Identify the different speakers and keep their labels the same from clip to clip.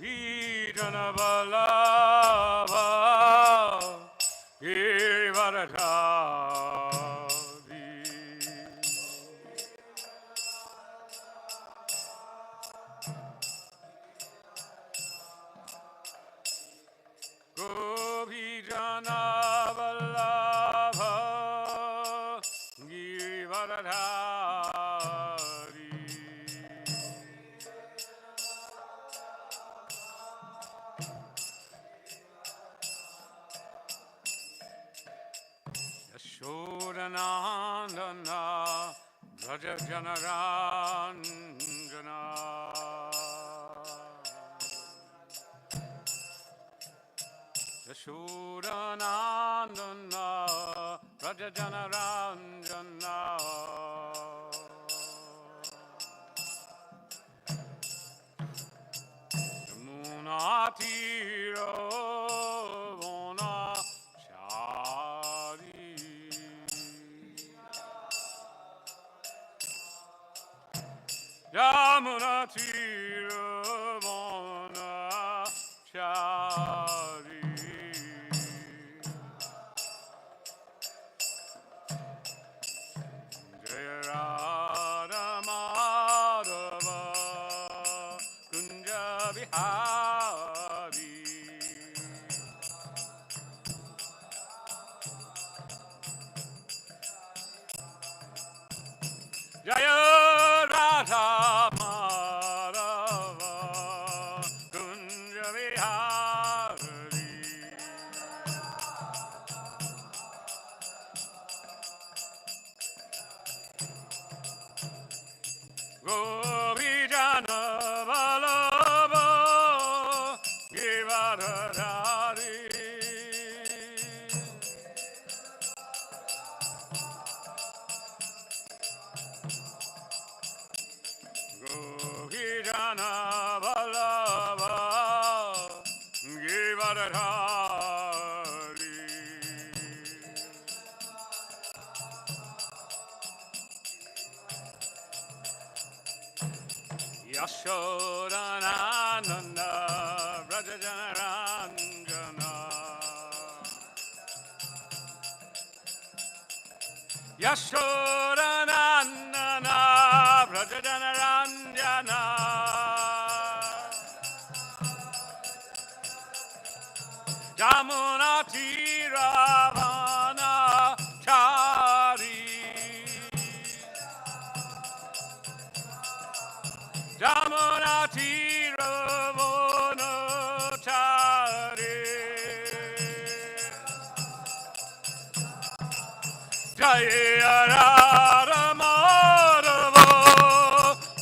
Speaker 1: Janaballabha Giridharadhari Gopi Janaballabha Giridharadhari Yashodanandana Braja Janaranjana Yashodanandana Braja Janaranjana Yamunatiro Yamuna Tiravana Chari Jaya Radha Madhava Kunja Vihari Jaya Radha Madhava Kunja Vihari Gopi Janaballabha Giridharadhari Gopi Janaballabha Giridharadhari Yashodanandana Braja Janaranjana Yashodanandana Braja Janaranjana Jamuna Tiravana Chari Jamuna Tiravana Chari Jaya Radha Madhava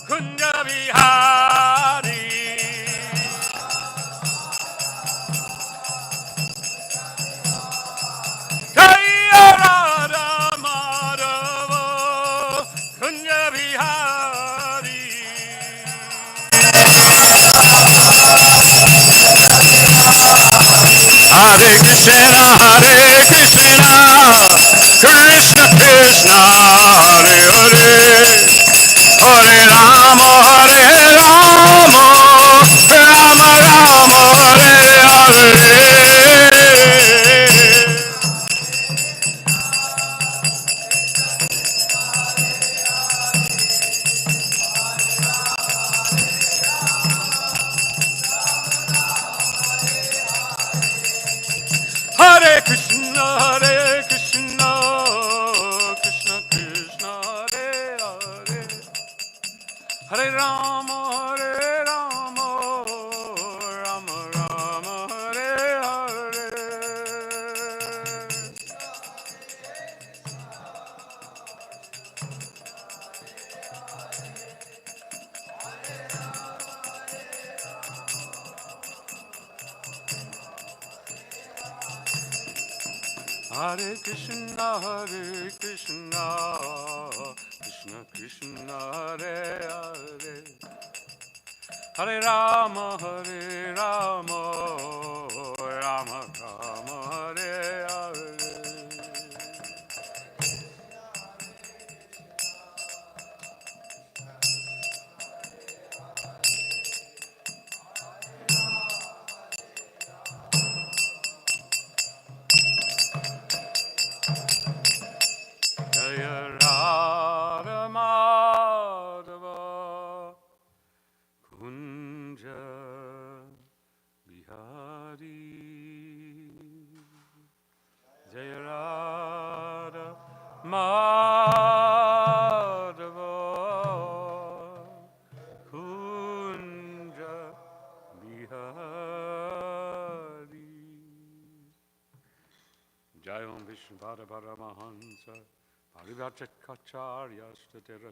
Speaker 1: Kunja Vihari Jaya Radha Madhava Kunja Vihari Hare Krishna Krishna Krishna Hare Hare Hare Rama Rama Rama Hare Hare Hare Krishna Krishna Krishna Hare Hare Hare Rama Rama Rama Hare Hare Hare Krishna Krishna Krishna Hare Hare Hare Rama Rama Rama Hare Hare Vishnupada Paramahansa Parivacharya Statera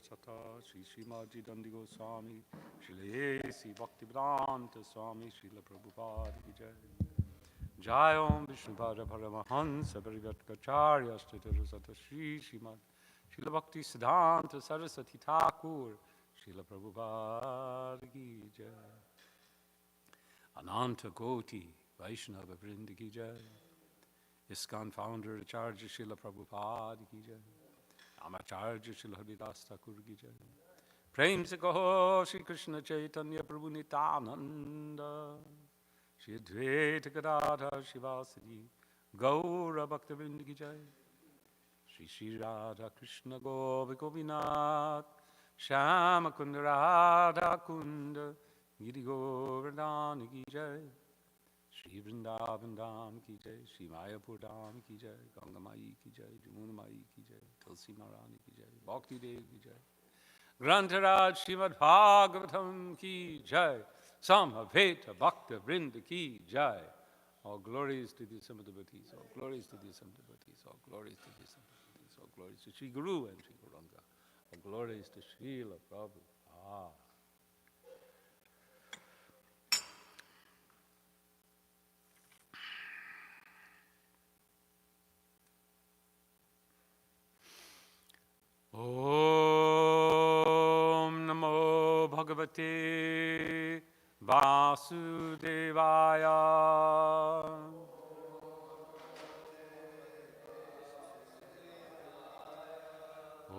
Speaker 1: Sri Srimadji Dandi Goswami Srila Sri Bhaktivedanta Swami Srila Prabhupada Ki Jai. Jai Om Vishnupada Paramahansa Parivacharya Statera Sri Srimad Srila Bhakti Siddhanta Saraswati Thakur Srila Prabhupada Ki Jai. Ananta Koti Vaishnava Vrinda Ki Jai. ISKCON founder Acharya Srila Prabhupada Ki Jai. Amacharya Srila Haridas Thakur Ki Jai. Prem se kaho Shri Krishna Chaitanya Prabhu Nityananda Shri Advaita Gadadhar Shivasadi Gaura Bhaktivinoda Ki Jai. Shri Shri Radha Krishna Gopi Gopinath Shama Kunda Radha Kunda Giri Govardhana Ki Jai. Shri Vrindavan Dham Ki Jai, Shri Mayapur Dham Ki Jai, Ganga Mai Ki Jai, Jamuna Mai Ki Jai, Tulsi Maharani Ki Jai, Bhakti Dev Ki Jai, Grantaraj Śrimad Bhāgavatam Ki Jai, Samaveta Bhakta Vrinda Ki Jai. All glories to the Assembled Devotees, all glories to the Assembled Devotees, all glories to the Assembled Devotees, all glories to Sri Guru and Sri Gauranga, all glories to Srila Prabhupada. Om Namo Bhagavate Vasudevaya.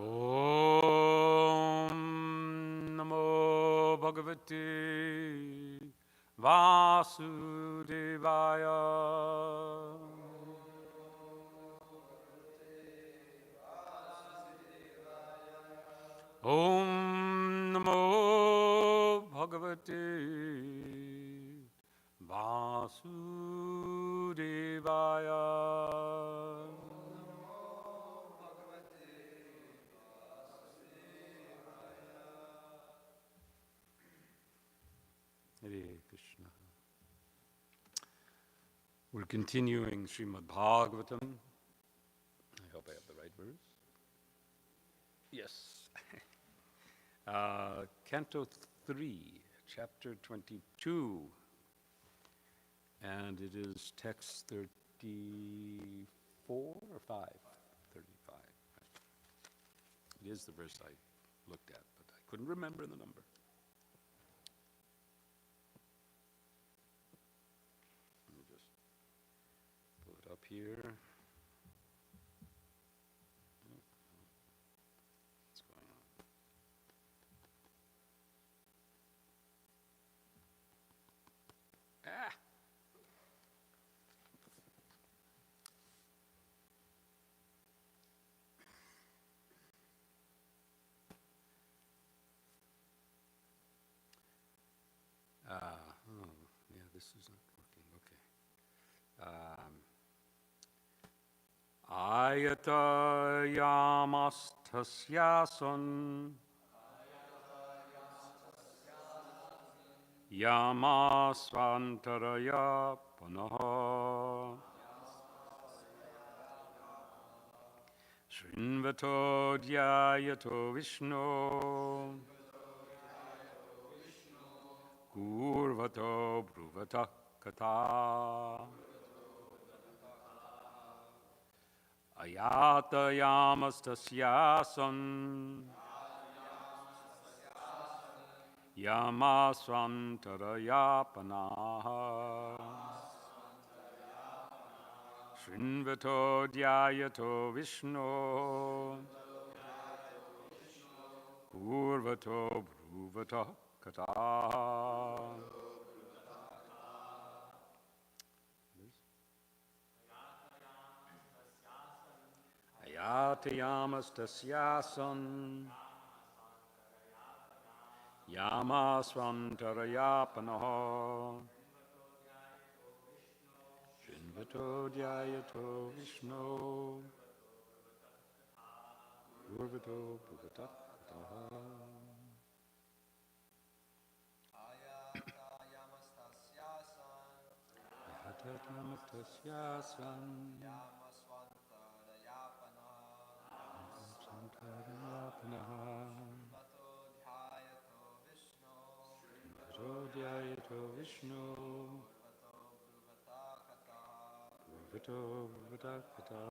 Speaker 1: Om Namo Bhagavate Vasudevaya. Om Namo Bhagavate Vasudevaya. Hare Krishna. We're continuing Śrimad Bhāgavatam. I hope I have the right verse. Yes. Canto 3, chapter 22, and it is text 34 or 5? 35. It is the verse I looked at, but I couldn't remember the number. Let me just pull it up here. Yeah, this is not working. Okay. Ayata yamastasyasan yamasvantaraya panaha Shrinvato dhyayato Vishnu Gurvato bruvata kata Ayata yamastasyasan Yamasvantarayapanaha Shrinvato dhyayato Vishnu Gurvato bruvata kata Ayata yamastasyasan Yamasvantarayapanaha Shrinvato dhyayato Vishnu Gurvato bruvata kata Ayata yamastasyasan Dhyayato Vishnu Bhavato Bhavatakata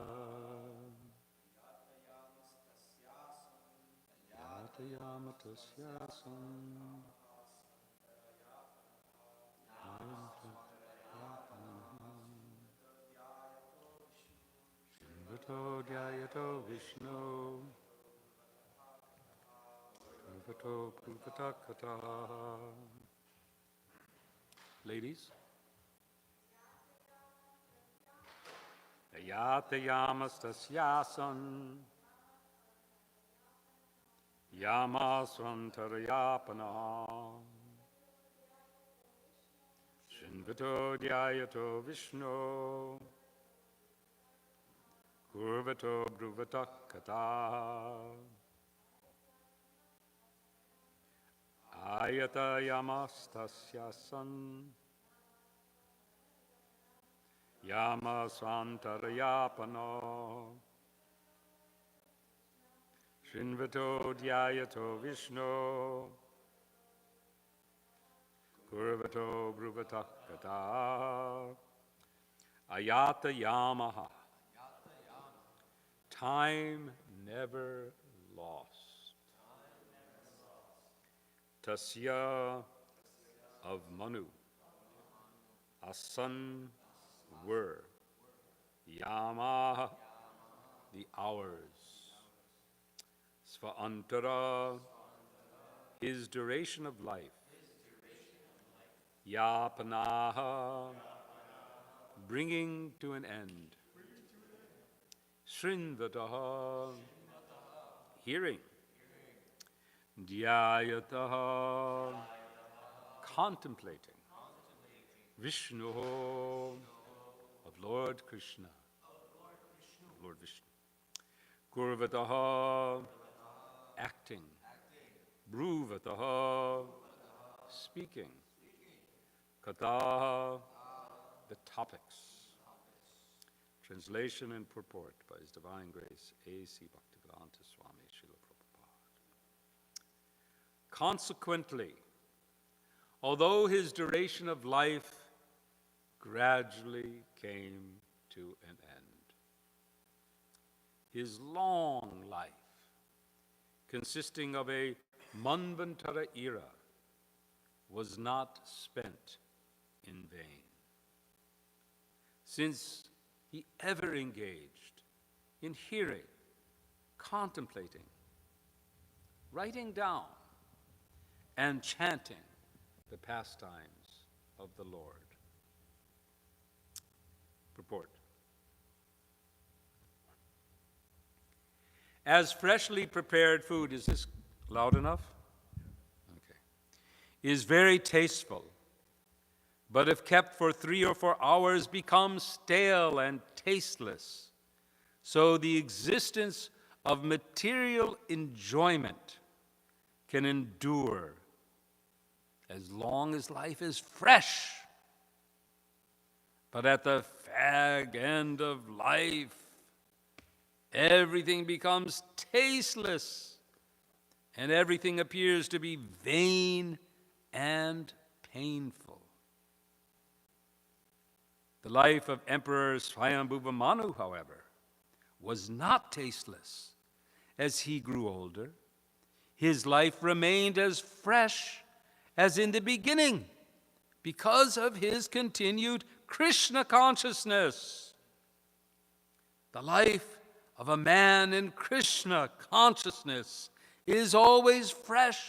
Speaker 1: Yatayamatasyasan Bhavato Dhyayato Vishnu Bhavato Bhavatakata. Ladies, Yatayamastasyasam Yamasvantarayapana Shinvato Dhyayato Vishnu Kurvato Bhruvatakata Ayatayamastasyasan Yamasvantarayapana Shinvato Dhyayato Vishnu Kurvato Bhruvatakata Ayatayamaha. Time never lost. Tasya of Manu. Asan were. Yama the hours. Svaantara his duration of life. Yapanaha bringing to an end. Srinvataha hearing. Dhyayataha contemplating. Vishnu of Lord Krishna, of Lord Vishnu. Kurvataha acting. Bruvataha speaking. Kataha the topics. Translation and purport by His Divine Grace A.C. Bhaktivedanta Swami Srila Prabhupada. Consequently, although his duration of life gradually came to an end, his long life, consisting of a Manvantara era, was not spent in vain, since he ever engaged in hearing, contemplating, writing down, and chanting the pastimes of the Lord. Purport. As freshly prepared food, is this loud enough? Okay. Is very tasteful, but if kept for 3 or 4 hours becomes stale and tasteless. So the existence of material enjoyment can endure as long as life is fresh. But at the fag end of life, everything becomes tasteless, and everything appears to be vain and painful. The life of Emperor Swayambhuva Manu, however, was not tasteless. As he grew older, his life remained as fresh as in the beginning because of his continued Krishna consciousness. The life of a man in Krishna consciousness is always fresh.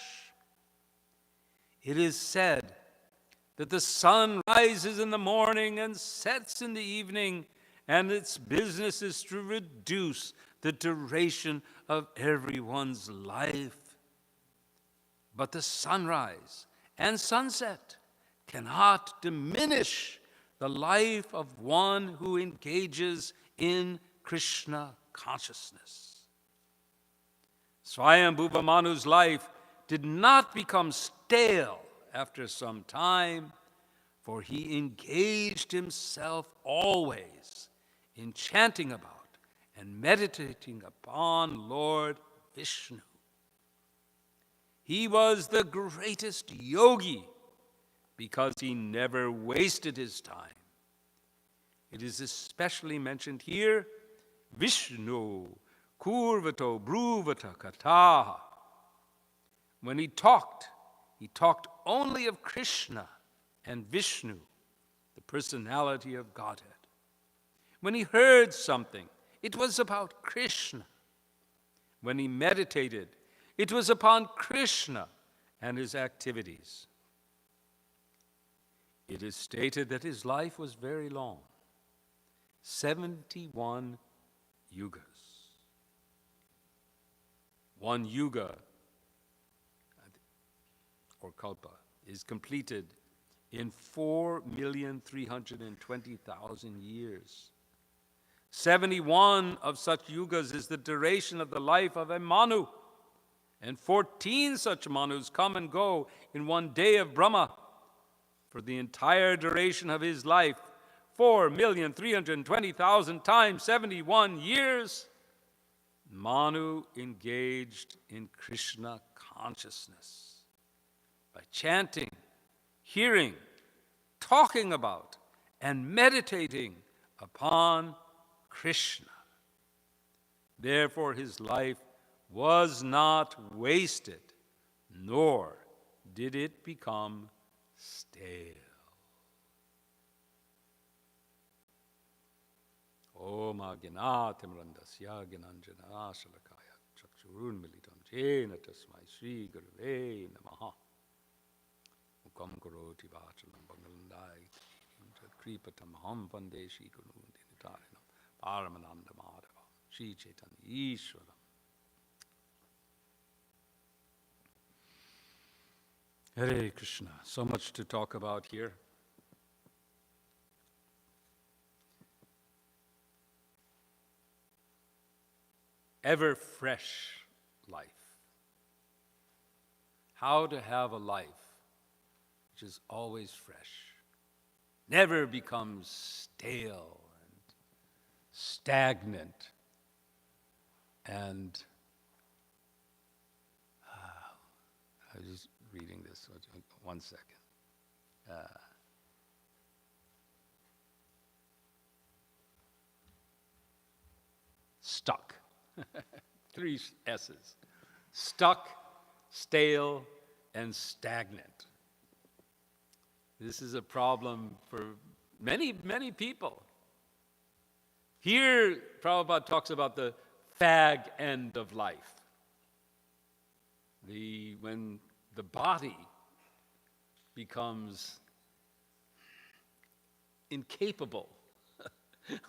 Speaker 1: It is said that the sun rises in the morning and sets in the evening, and its business is to reduce the duration of everyone's life. But the sunrise and sunset cannot diminish the life of one who engages in Krishna consciousness. Swayambhuva Manu's life did not become stale after some time, for he engaged himself always in chanting about and meditating upon Lord Vishnu. He was the greatest yogi because he never wasted his time. It is especially mentioned here, Vishnu, Kurvato, Bruvata, Kataha. When he talked only of Krishna and Vishnu, the personality of Godhead. When he heard something, it was about Krishna. When he meditated, it was upon Krishna and his activities. It is stated that his life was very long, 71 yugas. One yuga, or kalpa, is completed in 4,320,000 years. 71 of such yugas is the duration of the life of a Manu, and 14 such Manus come and go in one day of Brahma. For the entire duration of his life, 4,320,000 times 71 years, Manu engaged in Krishna consciousness by chanting, hearing, talking about, and meditating upon Krishna. Therefore, his life was not wasted, nor did it become stale. Om Agyanātimrandasya Gyananjana Shalakaya Chakshurunmilitam Jena Tasmai Sri Gurave Namaha. Mukam Karoti Vachalam Bhagalandai Kripatam Ham Pandeshi Gunundinitarinam Paramananda Madhava Sri Chaitanya Ishwaram. Hare Krishna. So much to talk about here. Ever fresh life. How to have a life which is always fresh, never becomes stale and stagnant and I was just reading this, 1 second. Stuck. 3 S's. Stuck, stale, and stagnant. This is a problem for many, many people. Here, Prabhupada talks about the fag end of life. When the body becomes incapable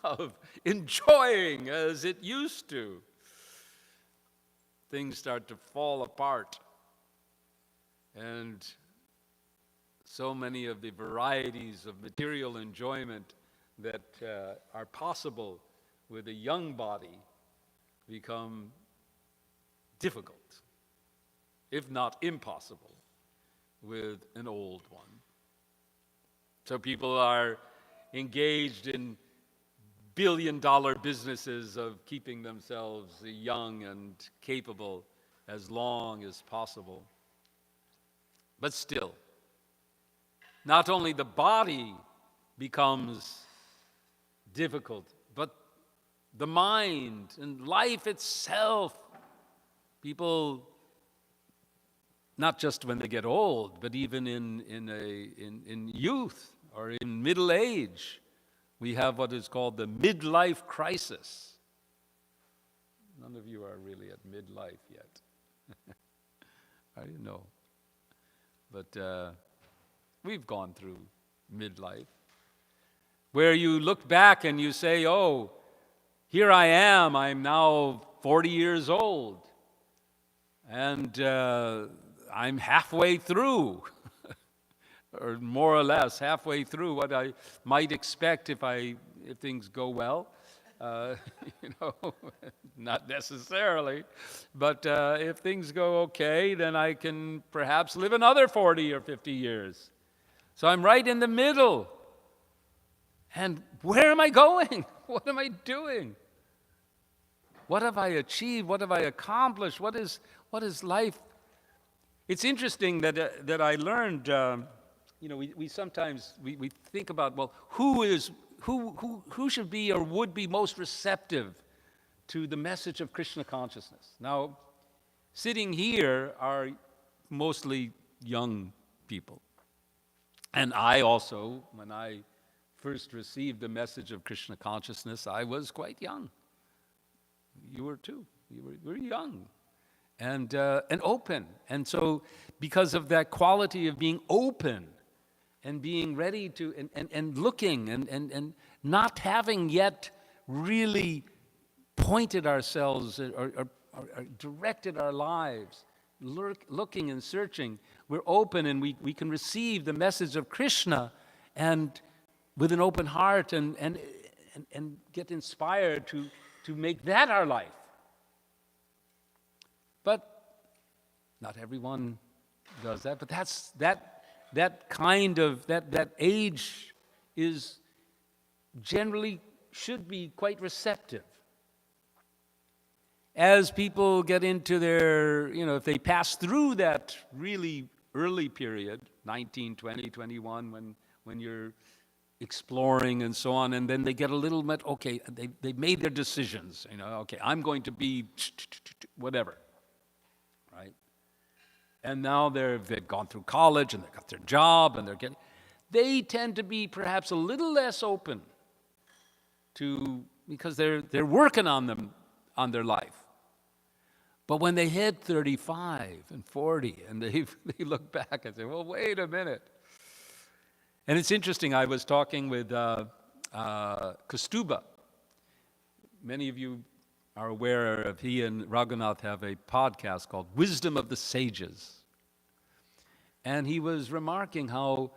Speaker 1: of enjoying as it used to. Things start to fall apart. And so many of the varieties of material enjoyment that are possible with a young body become difficult, if not impossible, with an old one. So people are engaged in billion-dollar businesses of keeping themselves young and capable as long as possible. But still, not only the body becomes difficult, but the mind and life itself. People, not just when they get old, but even in youth or in middle age, we have what is called the midlife crisis. None of you are really at midlife yet. I know. But we've gone through midlife, where you look back and you say, oh, here I am, I'm now 40 years old, and I'm halfway through, or more or less halfway through what I might expect if things go well. Not necessarily, but if things go okay, then I can perhaps live another 40 or 50 years. So I'm right in the middle. And where am I going? What am I doing? What have I achieved? What have I accomplished? What is life? It's interesting that I learned, we sometimes think about, well, who should be or would be most receptive to the message of Krishna consciousness? Now, sitting here are mostly young people. And I also, when I first received the message of Krishna consciousness, I was quite young. You were too. You were young and open. And so because of that quality of being open and being ready to, and looking and not having yet really pointed ourselves or directed our lives, looking and searching, we're open and we can receive the message of Krishna and with an open heart and get inspired to make that our life. But not everyone does that. But that kind of age is generally should be quite receptive. As people get into their, if they pass through that really early period, 19, 20, 21, when you're exploring and so on, and then they get a little bit, okay, they made their decisions, okay, I'm going to be whatever, right? And now they've gone through college and they've got their job and they tend to be perhaps a little less open because they're working on their life. But when they hit 35 and 40 and they look back and say, well, wait a minute. And it's interesting, I was talking with Kaustubha. Many of you are aware of he and Raghunath have a podcast called Wisdom of the Sages. And he was remarking how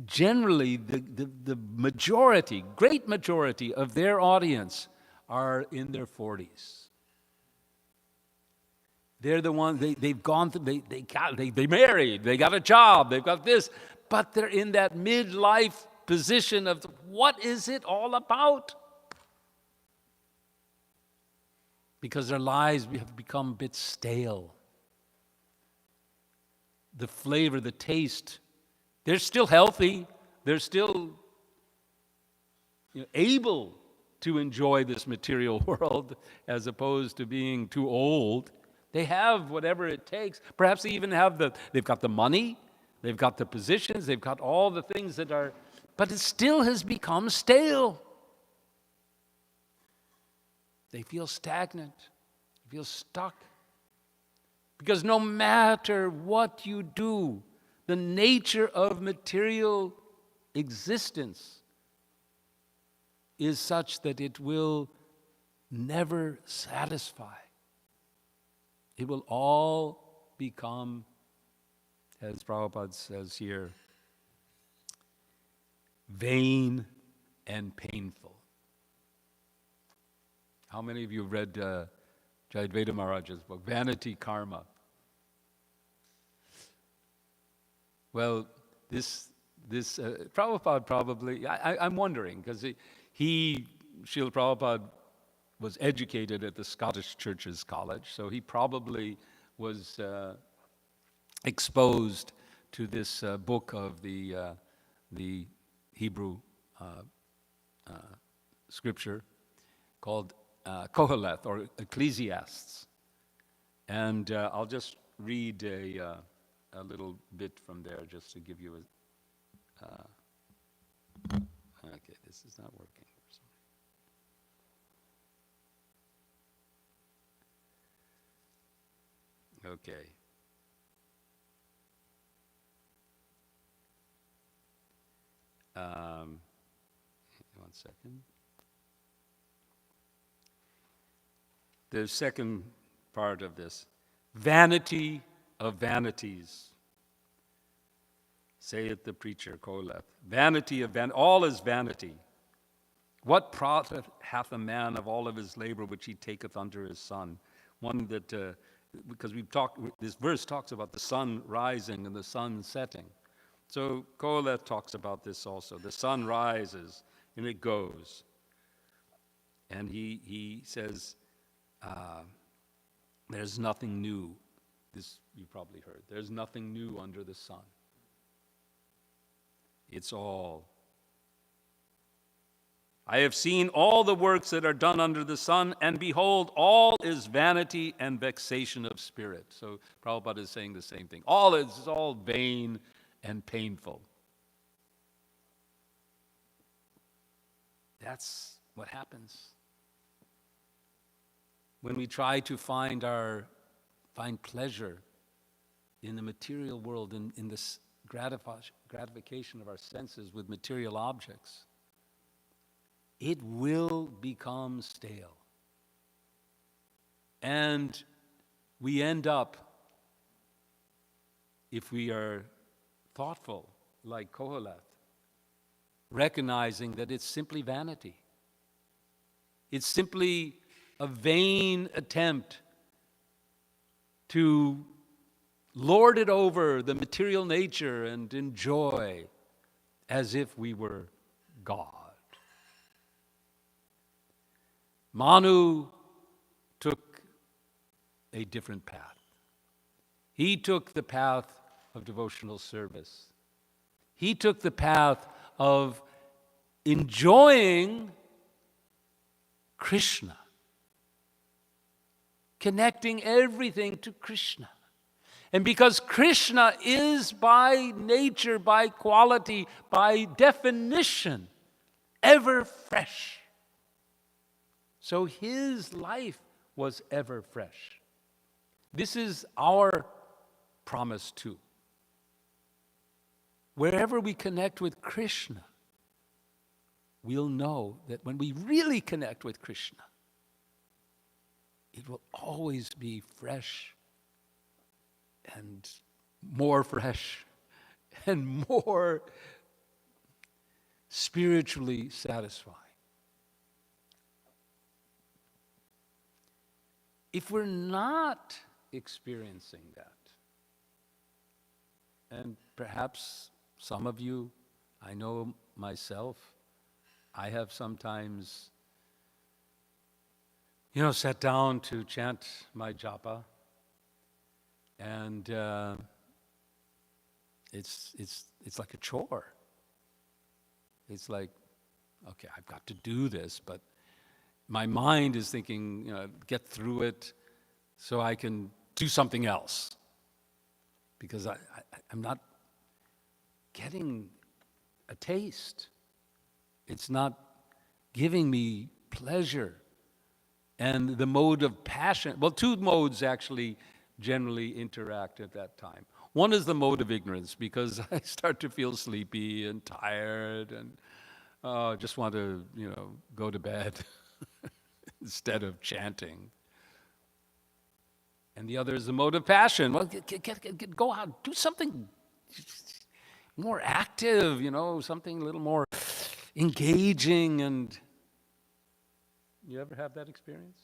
Speaker 1: generally the majority, great majority of their audience are in their 40s. They're the ones, they've gone through, they married, they got a job, they've got this, but they're in that midlife position of what is it all about? Because their lives have become a bit stale. The flavor, the taste, they're still healthy, they're still able to enjoy this material world as opposed to being too old. They have whatever it takes. Perhaps they even they've got the money, they've got the positions, they've got all the things that are, but it still has become stale. They feel stagnant, they feel stuck. Because no matter what you do, the nature of material existence is such that it will never satisfy. It will all become, as Prabhupada says here, vain and painful. How many of you have read Jayadvaita Maharaj's book, Vanity Karma? Well, this Prabhupada probably, I'm wondering, because Srila Prabhupada was educated at the Scottish Churches College, so he probably was exposed to this book of the Hebrew scripture called Koheleth, or Ecclesiastes. And I'll just read a little bit from there just to give you a... okay, this is not working. Okay. One second. The second part of this. Vanity of vanities. Saith the preacher, Koheleth. Vanity of all is vanity. What profit hath a man of all of his labor which he taketh under his sun? One that... because this verse talks about the sun rising and the sun setting. So Koheleth talks about this also. The sun rises and it goes. And he says, there's nothing new. This you probably heard. There's nothing new under the sun. It's all. I have seen all the works that are done under the sun, and behold, all is vanity and vexation of spirit. So Prabhupada is saying the same thing. All is all vain and painful. That's what happens when we try to find pleasure in the material world, in this gratification of our senses with material objects. It will become stale. And we end up, if we are thoughtful, like Kohelet, recognizing that it's simply vanity. It's simply a vain attempt to lord it over the material nature and enjoy as if we were God. Manu took a different path. He took the path of devotional service. He took the path of enjoying Krishna, connecting everything to Krishna. And because Krishna is by nature, by quality, by definition, ever fresh, so his life was ever fresh. This is our promise too. Wherever we connect with Krishna, we'll know that when we really connect with Krishna, it will always be fresh and more fresh and more spiritually satisfying. If we're not experiencing that, and perhaps some of you, I know myself, I have sometimes, sat down to chant my japa, and it's like a chore. It's like, okay, I've got to do this, but my mind is thinking, get through it so I can do something else. Because I'm not getting a taste. It's not giving me pleasure. And the mode of passion, well, two modes actually generally interact at that time. One is the mode of ignorance, because I start to feel sleepy and tired and just want to, go to bed instead of chanting. And the other is the mode of passion. Well, go out, do something more active, something a little more engaging. And you ever have that experience?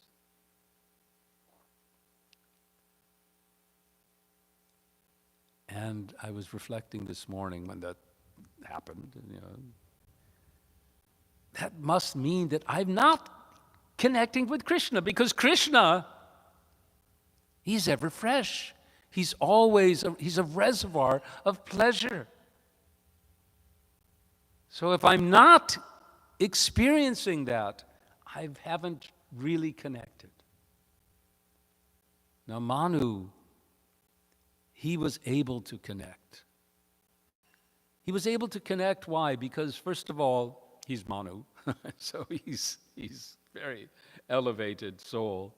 Speaker 1: And I was reflecting this morning when that happened. That must mean that I'm not connecting with Krishna, because Krishna, he's ever fresh. He's a reservoir of pleasure. So if I'm not experiencing that, I haven't really connected. Now Manu, he was able to connect. He was able to connect, why? Because first of all, he's Manu, so he's very elevated soul.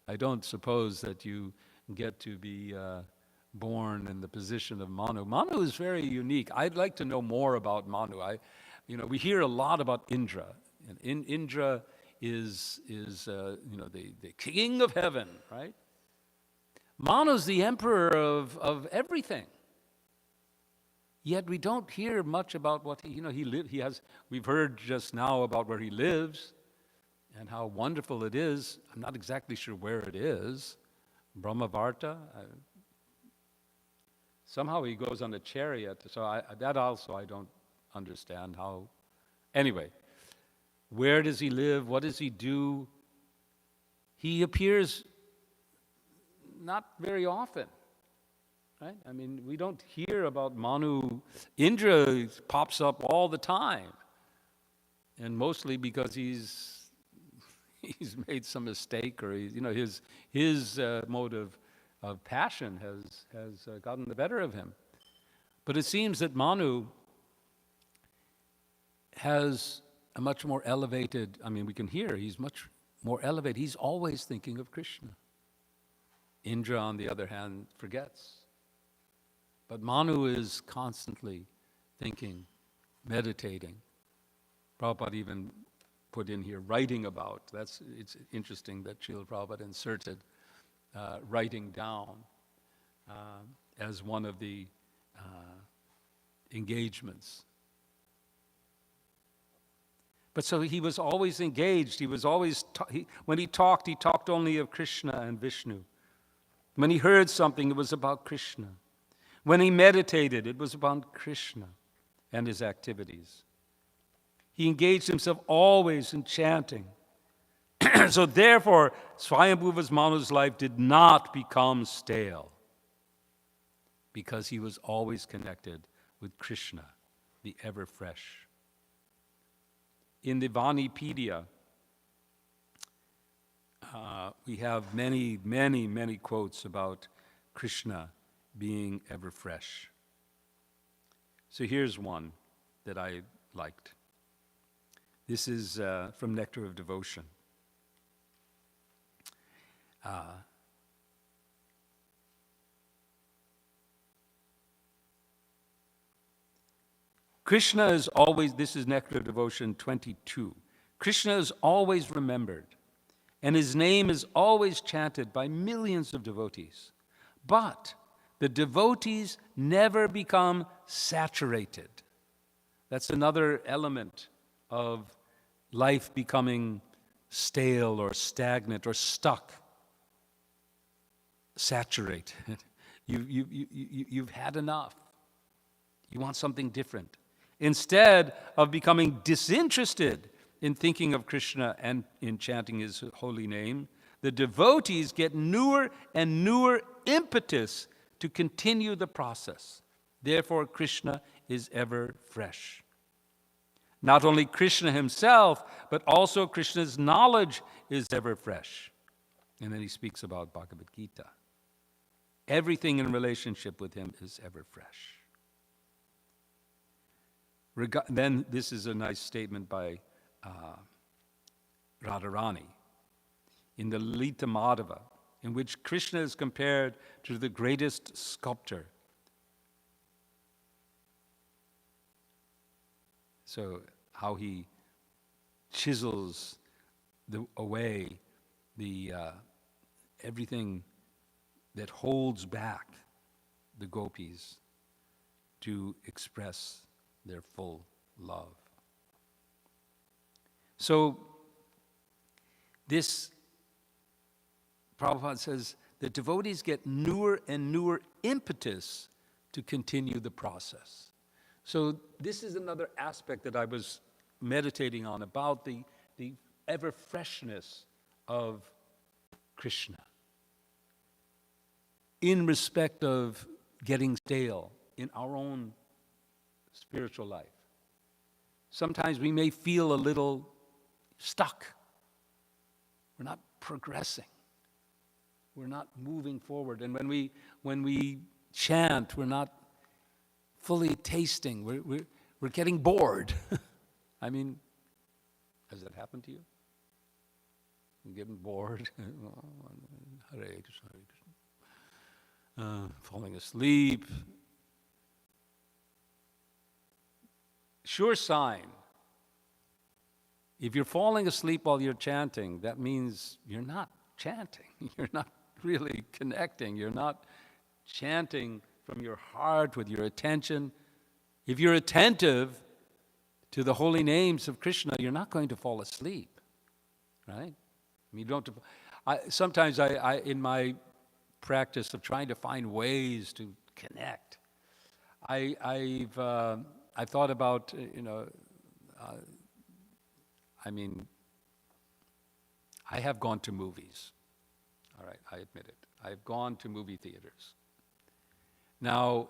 Speaker 1: I don't suppose that you get to be born in the position of Manu. Manu is very unique. I'd like to know more about Manu. We hear a lot about Indra, and Indra is the king of heaven, right? Manu's the emperor of everything. Yet we don't hear much about what we've heard just now about where he lives and how wonderful it is. I'm not exactly sure where it is. Brahmavarta. Somehow he goes on a chariot, so that also I don't understand how. Anyway, Where does he live? What does he do? He appears not very often, right? I mean, we don't hear about Manu. Indra pops up all the time, and mostly because he's made some mistake, or his motive of passion has gotten the better of him. But it seems that Manu has a much more elevated, we can hear he's much more elevated. He's always thinking of Krishna. Indra, on the other hand, forgets. But Manu is constantly thinking, meditating. Prabhupada even put in here, writing about. It's interesting that Srila Prabhupada inserted writing down as one of the engagements. But so he was always engaged. He was always, when he talked only of Krishna and Vishnu. When he heard something, it was about Krishna. When he meditated, it was about Krishna and his activities. He engaged himself always in chanting. So therefore, Swayambhuva Manu's life did not become stale because he was always connected with Krishna, the ever-fresh. In the Vanipedia, we have many, many, many quotes about Krishna being ever fresh. So here's one that I liked. This is from Nectar of Devotion. Krishna is always, this is Nectar of Devotion 22. Krishna is always remembered, and his name is always chanted by millions of devotees. But the devotees never become saturated. That's another element of life becoming stale or stagnant or stuck. Saturated. You've had enough. You want something different. Instead of becoming disinterested in thinking of Krishna and in chanting his holy name, the devotees get newer and newer impetus to continue the process. Therefore, Krishna is ever fresh. Not only Krishna himself, but also Krishna's knowledge is ever fresh. And then he speaks about Bhagavad Gita. Everything in relationship with him is ever fresh. Then this is a nice statement by Radharani in the Lalita Madhava, in which Krishna is compared to the greatest sculptor. So how he chisels away the everything that holds back the gopis to express their full love. So this, Prabhupada says, the devotees get newer and newer impetus to continue the process. So this is another aspect that I was meditating on about the ever freshness of Krishna in respect of getting stale in our own spiritual life. Sometimes we may feel a little stuck. We're not progressing. We're not moving forward. And when we chant, we're not fully tasting. We're getting bored. I mean, has that happened to you? You're getting bored. Hare Krishna, Hare Krishna. Falling asleep. Sure sign. If you're falling asleep while you're chanting, that means you're not chanting. You're not really connecting. You're not chanting from your heart with your attention. If you're attentive to the holy names of Krishna, you're not going to fall asleep, right? I mean, you don't. Sometimes I in my practice of trying to find ways to connect, I've thought about I mean, I have gone to movies. All right, I admit it. I've gone to movie theaters. Now,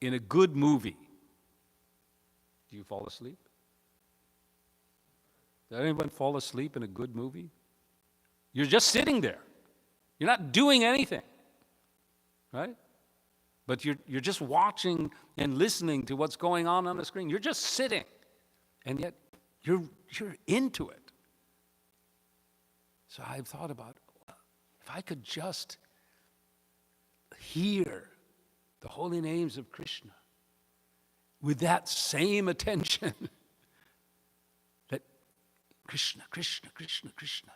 Speaker 1: in a good movie, do you fall asleep? Does anyone fall asleep in a good movie? You're just sitting there. You're not doing anything, right? But you're just watching and listening to what's going on the screen. You're just sitting, and yet you're into it. So I've thought about, if I could just hear the holy names of Krishna with that same attention, that Krishna, Krishna, Krishna, Krishna.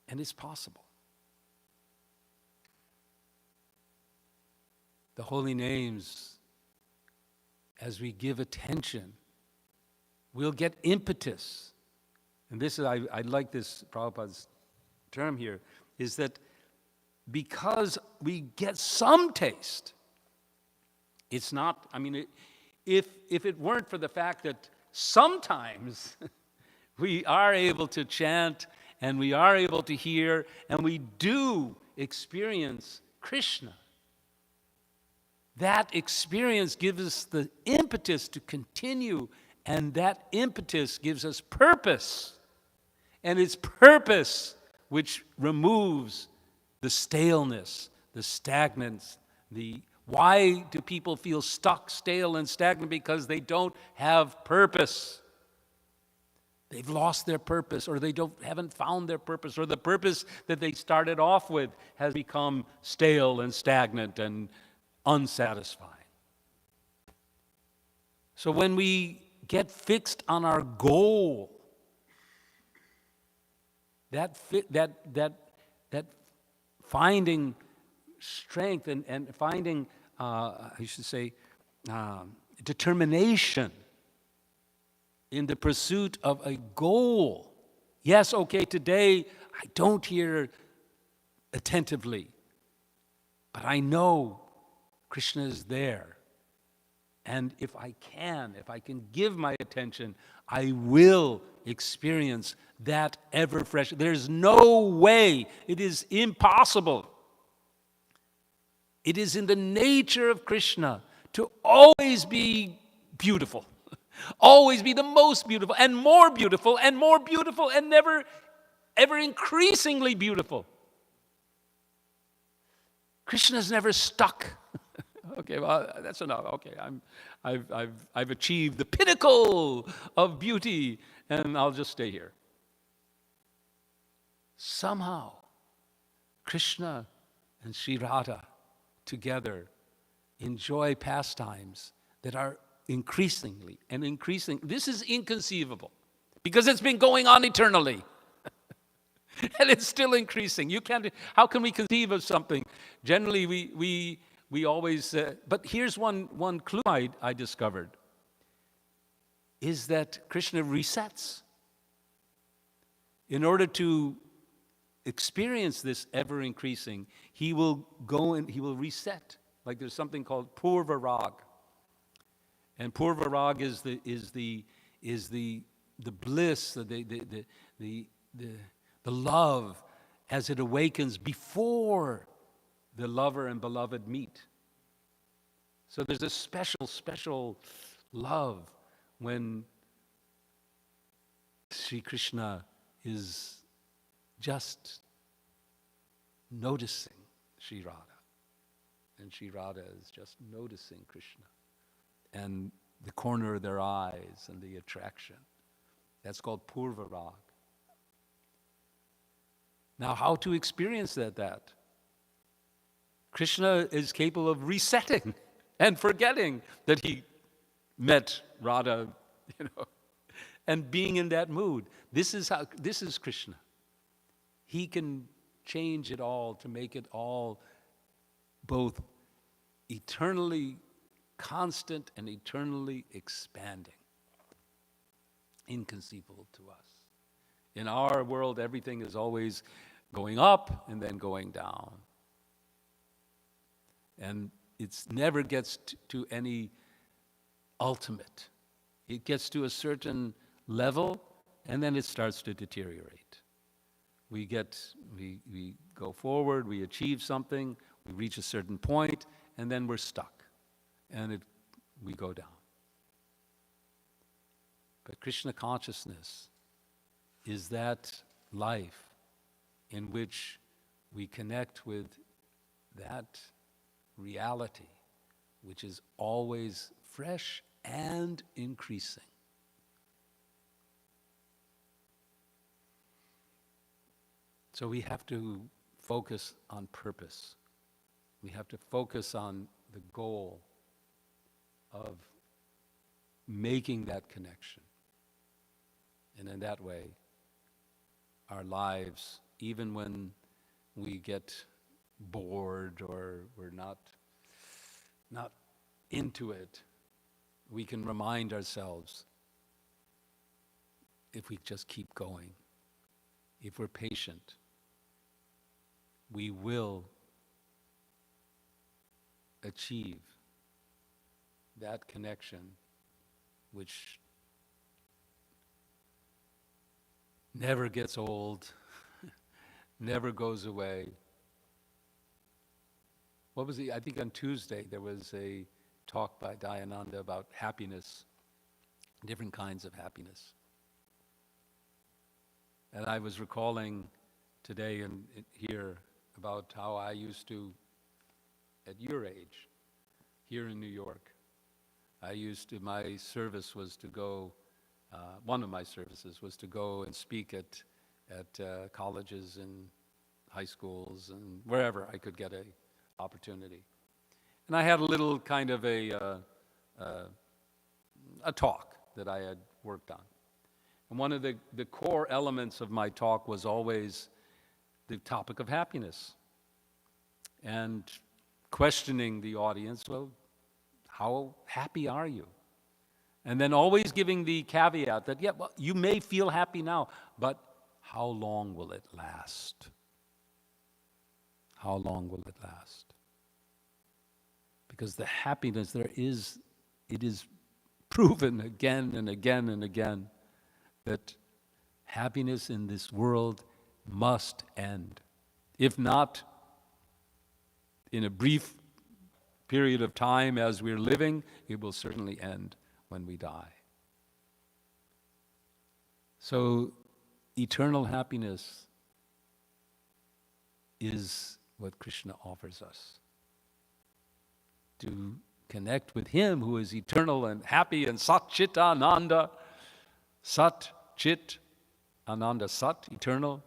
Speaker 1: And it's possible. The holy names, as we give attention, we'll get impetus. And this is, I like this, Prabhupada's term here, is that because we get some taste, it's not, I mean, if it weren't for the fact that sometimes we are able to chant and we are able to hear and we do experience Krishna, that experience gives us the impetus to continue, and that impetus gives us purpose. And it's purpose which removes the staleness, the stagnance, why do people feel stuck, stale, and stagnant? Because they don't have purpose. They've lost their purpose, or they haven't found their purpose, or the purpose that they started off with has become stale and stagnant and unsatisfying. So when we get fixed on our goal, that finding strength and finding, determination in the pursuit of a goal. Yes, okay, today I don't hear attentively, but I know Krishna is there. And if I can give my attention, I will experience that ever fresh. There's no way, it is impossible. It is in the nature of Krishna to always be beautiful, always be the most beautiful and more beautiful and never, ever increasingly beautiful. Krishna's never stuck. Okay, well, that's enough. Okay, I've achieved the pinnacle of beauty, and I'll just stay here. Somehow, Krishna and Sri Radha together enjoy pastimes that are increasingly and increasing. This is inconceivable because it's been going on eternally. And it's still increasing. How can we conceive of something? Generally, we always, but here's one clue I discovered, is that Krishna resets. In order to experience this ever increasing, he will go and he will reset. Like there's something called Purva Rag. And Purva Rag is the bliss, the love as it awakens before the lover and beloved meet. So there's a special love when Sri Krishna is just noticing Sri Radha. And Sri Radha is just noticing Krishna. And the corner of their eyes and the attraction. That's called Purva Rag. Now, how to experience that? Krishna is capable of resetting and forgetting that he met Radha, and being in that mood. This is Krishna. He can change it all to make it all both eternally constant and eternally expanding. Inconceivable to us. In our world, everything is always going up and then going down. And it never gets to any ultimate. It gets to a certain level, and then it starts to deteriorate. We go forward, we achieve something, we reach a certain point, and then we're stuck, and we go down. But Krishna consciousness is that life in which we connect with that reality, which is always fresh and increasing. So we have to focus on purpose. We have to focus on the goal of making that connection. And in that way, our lives, even when we get bored or we're not into it, we can remind ourselves, if we just keep going, if we're patient, we will achieve that connection which never gets old, never goes away. What was I think on Tuesday there was a talk by Dayananda about happiness, different kinds of happiness. And I was recalling today and here about how I used to, at your age, here in New York, my service was to go, one of my services was to go and speak at colleges and high schools and wherever I could get a opportunity. And I had a little kind of a talk that I had worked on. And one of the core elements of my talk was always the topic of happiness. And questioning the audience, well, how happy are you? And then always giving the caveat that, yeah, well, you may feel happy now, but how long will it last? How long will it last? Because the happiness it is proven again and again and again that happiness in this world must end. If not in a brief period of time as we're living, it will certainly end when we die. So eternal happiness is what Krishna offers us. To connect with Him who is eternal and happy and Sat Chit Ananda. Sat Chit Ananda. Sat, eternal,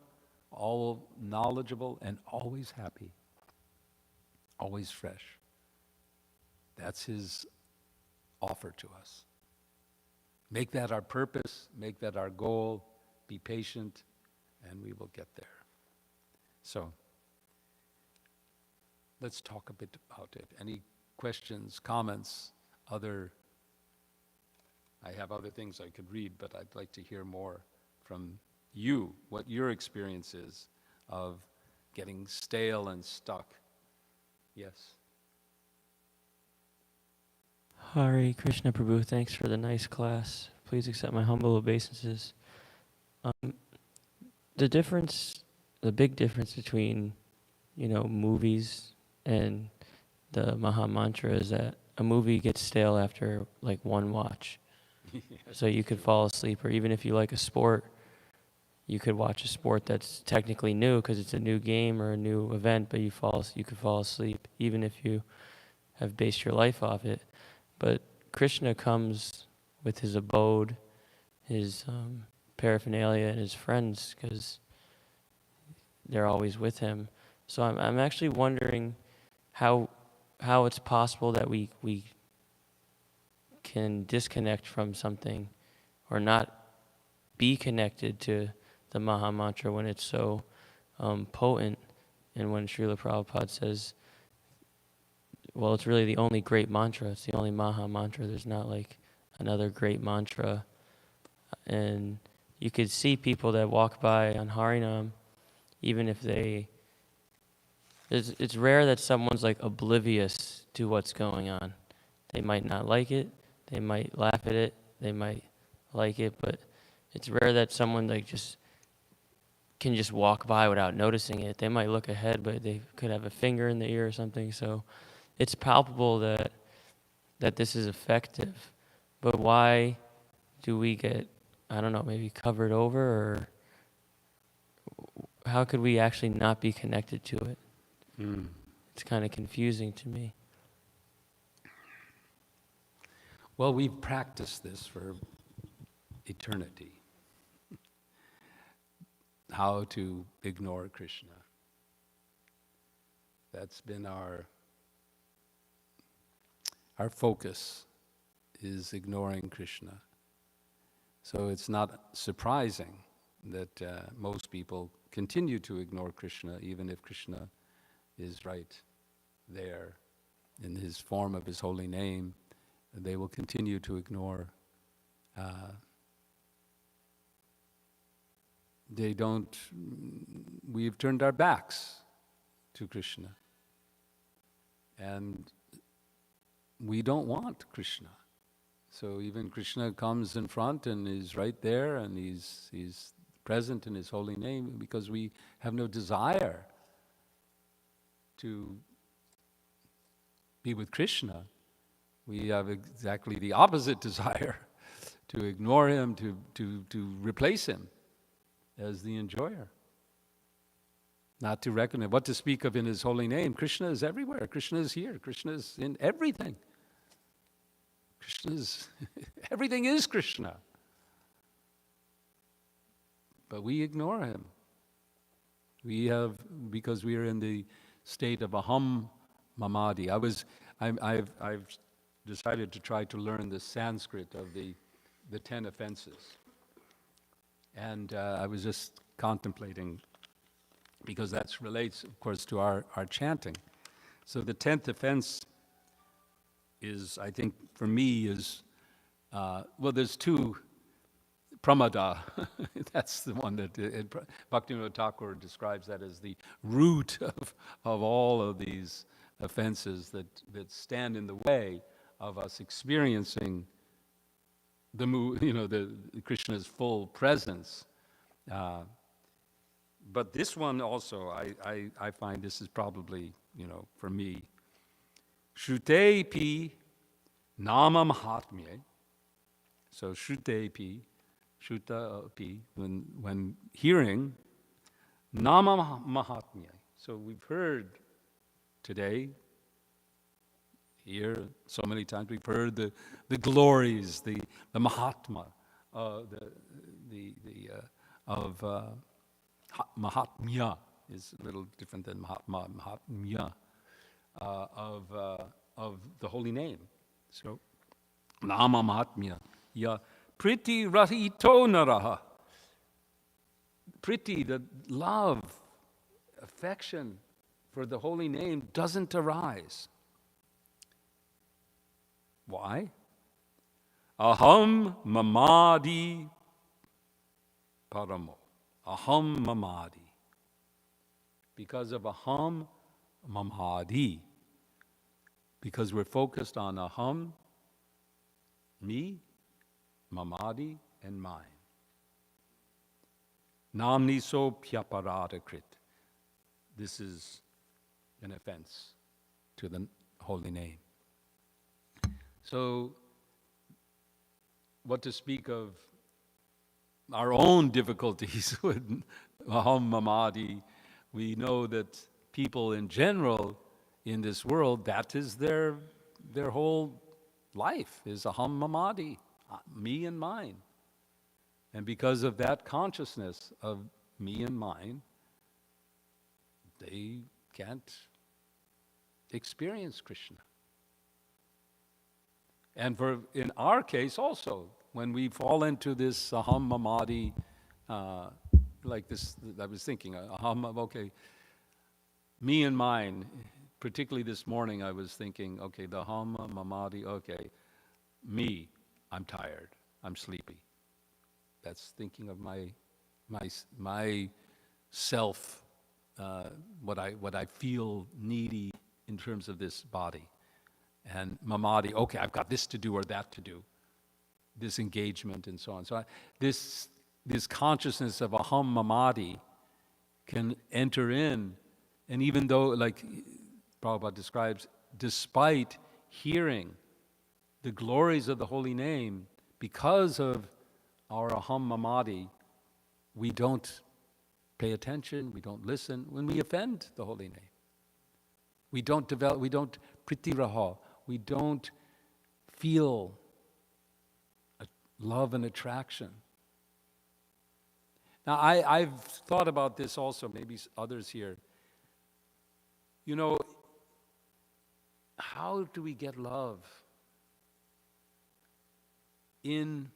Speaker 1: all knowledgeable and always happy. Always fresh. That's His offer to us. Make that our purpose, make that our goal, be patient, and we will get there. So, let's talk a bit about it. Any questions, comments, I have other things I could read, but I'd like to hear more from you, what your experience is of getting stale and stuck. Yes.
Speaker 2: Hare Krishna Prabhu, thanks for the nice class. Please accept my humble obeisances. The big difference between, movies and the Maha Mantra is that a movie gets stale after like one watch. Yes. So you could fall asleep, or even if you like a sport, you could watch a sport that's technically new because it's a new game or a new event, but you could fall asleep even if you have based your life off it. But Krishna comes with his abode, his paraphernalia, and his friends because they're always with him. So I'm actually wondering how it's possible that we can disconnect from something or not be connected to the Maha Mantra when it's so potent, and when Srila Prabhupada says, well, it's really the only great mantra. It's the only Maha Mantra. There's not like another great mantra. And you could see people that walk by on Harinam, even if it's rare that someone's like oblivious to what's going on. They might not like it. They might laugh at it, they might like it, but it's rare that someone like just can just walk by without noticing it. They might look ahead, but they could have a finger in the ear or something. So it's palpable that this is effective. But why do we get, I don't know, maybe covered over, or how could we actually not be connected to it? It's kind of confusing to me.
Speaker 1: Well, we've practiced this for eternity. How to ignore Krishna. That's been our focus, is ignoring Krishna. So it's not surprising that most people continue to ignore Krishna, even if Krishna is right there in his form of his holy name. They will continue to ignore. We've turned our backs to Krishna. And we don't want Krishna. So even Krishna comes in front and is right there and he's present in his holy name because we have no desire to be with Krishna. We have exactly the opposite desire, to ignore him, to replace him as the enjoyer. Not to recognize, what to speak of in his holy name. Krishna is everywhere. Krishna is here. Krishna is in everything. Everything is Krishna. But we ignore him. Because we are in the state of aham mamadi. I've decided to try to learn the Sanskrit of the 10 offenses. And I was just contemplating, because that relates, of course, to our chanting. So the 10th offense is, I think, for me, is, there's two. Pramada, that's the one that Bhaktivinoda Thakur describes that as the root of all of these offenses that stand in the way of us experiencing the Krishna's full presence. But this one also, I find this is probably, for me, Shrute pi nama mahatmye. So Shrute pi, Shruta pi, when hearing, nama mahatmye. So we've heard today, here, so many times, we've heard the glories, the mahatma, of mahatmya is a little different than mahatmya, of the holy name. So, nama mahatmya, ya priti rahito naraha. Priti, the love, affection for the holy name doesn't arise. Why? Aham mamadi paramo. Aham mamadi. Because of aham mamadi. Because we're focused on aham, me, mamadi, and mine. Namni so pyaparadakrit. This is an offense to the holy name. So, what to speak of our own difficulties with aham mamadi? We know that people in general in this world, that is their whole life, is aham mamadi, me and mine. And because of that consciousness of me and mine, they can't experience Krishna. And in our case also, when we fall into this aham mamadi, like this, I was thinking, okay, me and mine, particularly this morning I was thinking, okay, the aham mamadi, okay, me, I'm tired, I'm sleepy. That's thinking of my self, what I feel needy in terms of this body. And mamadi, okay, I've got this to do or that to do. This engagement and so on. So this consciousness of aham mamadi can enter in, and even though, like Prabhupada describes, despite hearing the glories of the holy name, because of our aham mamadi, we don't pay attention, we don't listen when we offend the holy name. We don't develop, we don't pritiraha, we don't feel love and attraction. Now, I've thought about this also, maybe others here. You know, how do we get love? In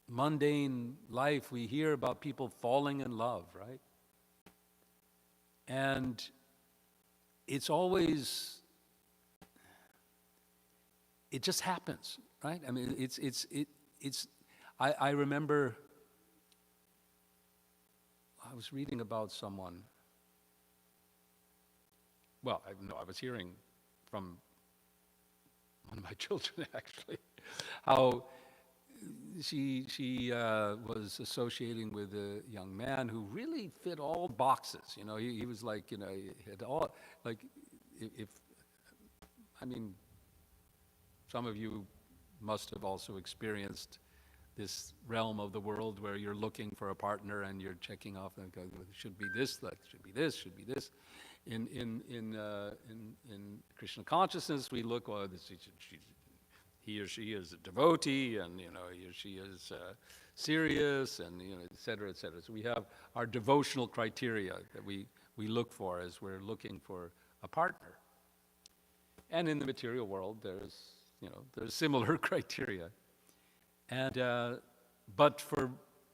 Speaker 1: mundane life, we hear about people falling in love, right? And it's always, it just happens, right? I mean, I remember, I was reading about someone, well, I was hearing from one of my children actually, how she was associating with a young man who really fit all boxes. You know, he was like, you know, he had all, like, I mean, some of you must have also experienced this realm of the world where you're looking for a partner and you're checking off and go, it should be this, that should be this, should be this. In Krishna consciousness, we look, well, he or she is a devotee, and you know, he or she is serious, and you know, et cetera, et cetera. So we have our devotional criteria that we look for as we're looking for a partner. And in the material world, there's similar criteria. And but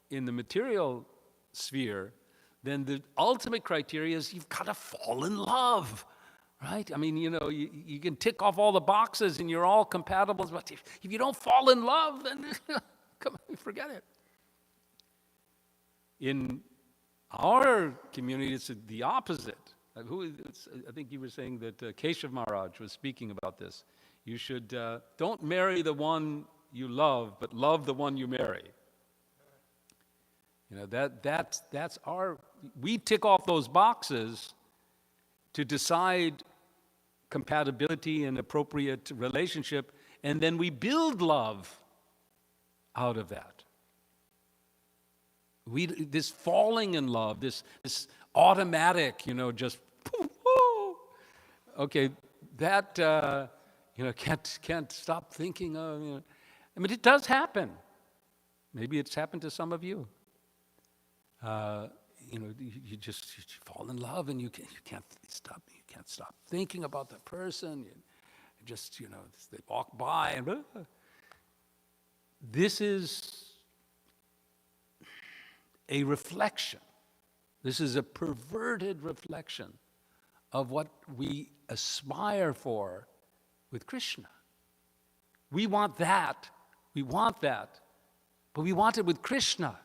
Speaker 1: in the material sphere, then the ultimate criteria is you've got to fall in love, right? I mean, you know, you can tick off all the boxes and you're all compatible, but if you don't fall in love, then come on, forget it. In our community, it's the opposite. I think you were saying that Keshav Maharaj was speaking about this. You should, don't marry the one you love, but love the one you marry. You know, that's our, we tick off those boxes to decide compatibility and appropriate relationship, and then we build love out of that. This falling in love, this automatic, you know, just, okay, that, you know, can't stop thinking of, you know. I mean, it does happen. Maybe it's happened to some of you. You know, you fall in love and you can't stop thinking about the person. You just, you know, they walk by and this is a reflection. This is a perverted reflection of what we aspire for with Krishna. We want that, but we want it with Krishna.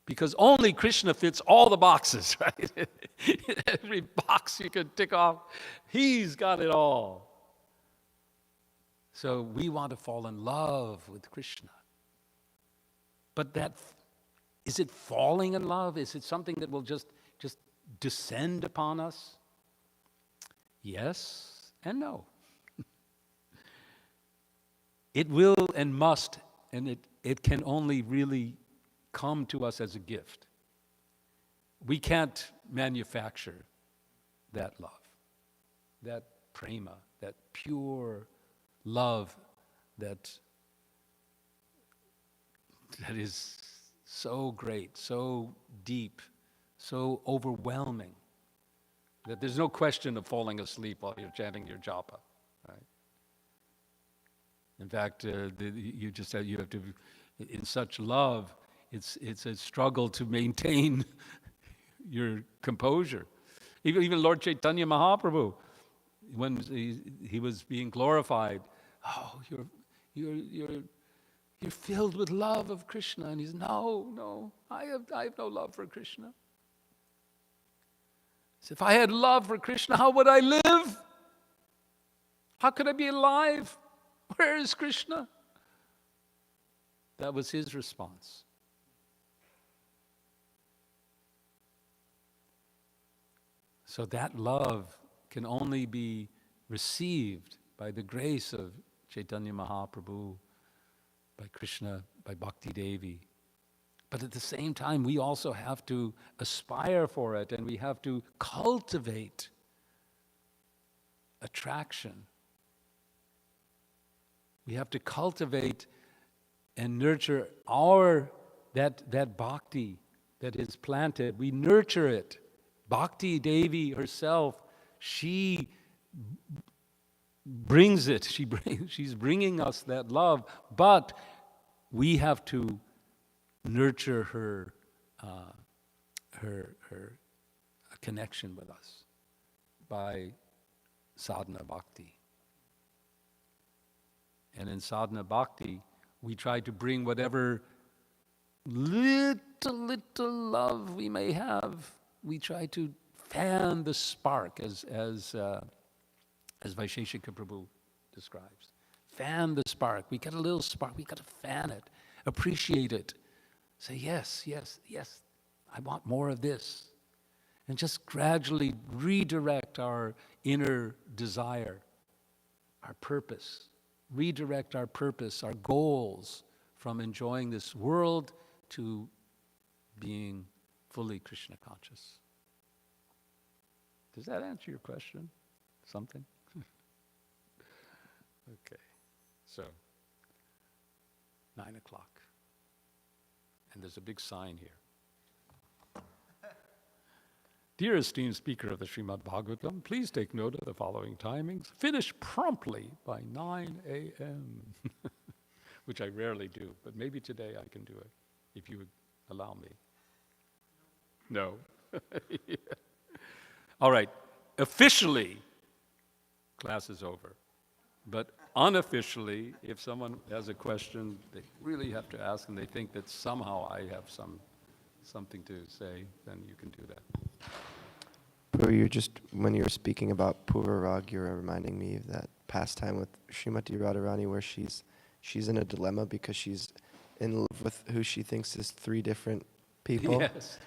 Speaker 1: Because only Krishna fits all the boxes, right? Every box you can tick off, he's got it all. So we want to fall in love with Krishna. But is it falling in love? Is it something that will just descend upon us? Yes and no. It will and must, and it can only really come to us as a gift. We can't manufacture that love, that prema, that pure love that is so great, so deep, so overwhelming, that there's no question of falling asleep while you're chanting your japa, right? In fact, you just said you have to, in such love, it's a struggle to maintain your composure. Even Lord Chaitanya Mahaprabhu, when he was being glorified, oh, you're filled with love of Krishna, and he's no, I have no love for Krishna. If I had love for Krishna, how would I live? How could I be alive? Where is Krishna? That was his response. So that love can only be received by the grace of Chaitanya Mahaprabhu, by Krishna, by Bhakti Devi. But at the same time, we also have to aspire for it, and we have to cultivate attraction. We have to cultivate and nurture that bhakti that is planted. We nurture it. Bhakti Devi herself, she brings it. She's bringing us that love, but we have to nurture her connection with us by sadhana bhakti. And in sadhana bhakti, we try to bring whatever little love we may have. We try to fan the spark, as Vaisheshika Prabhu describes. Fan the spark. We got a little spark. We got to fan it, appreciate it. Say, yes, I want more of this. And just gradually redirect our inner desire, our purpose. Redirect our purpose, our goals from enjoying this world to being fully Krishna conscious. Does that answer your question? Something? Okay, so 9 o'clock. And there's a big sign here. Dear esteemed speaker of the Śrimad Bhāgavatam, please take note of the following timings. Finish promptly by 9 a.m., which I rarely do, but maybe today I can do it, if you would allow me. No? Yeah. All right, officially, class is over. But unofficially, if someone has a question, they really have to ask, and they think that somehow I have something to say, then you can do that.
Speaker 3: When you were speaking about Purvarag, you were reminding me of that pastime with Srimati Radharani where she's in a dilemma because she's in love with who she thinks is 3 different people.
Speaker 1: Yes.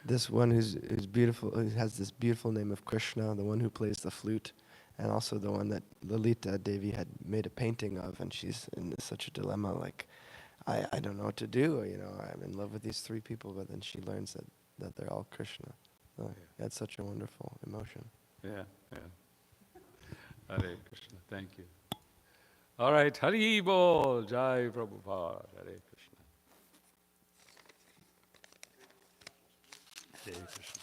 Speaker 3: This one who's beautiful, who has this beautiful name of Krishna, the one who plays the flute, and also the one that Lalita Devi had made a painting of, and she's in such a dilemma, like, I don't know what to do, I'm in love with these 3 people, but then she learns that they're all Krishna. So that's such a wonderful emotion.
Speaker 1: Yeah. Hare Krishna, thank you. All right, Hari Bol, Jai Prabhupada, Hare Krishna. Hare Krishna.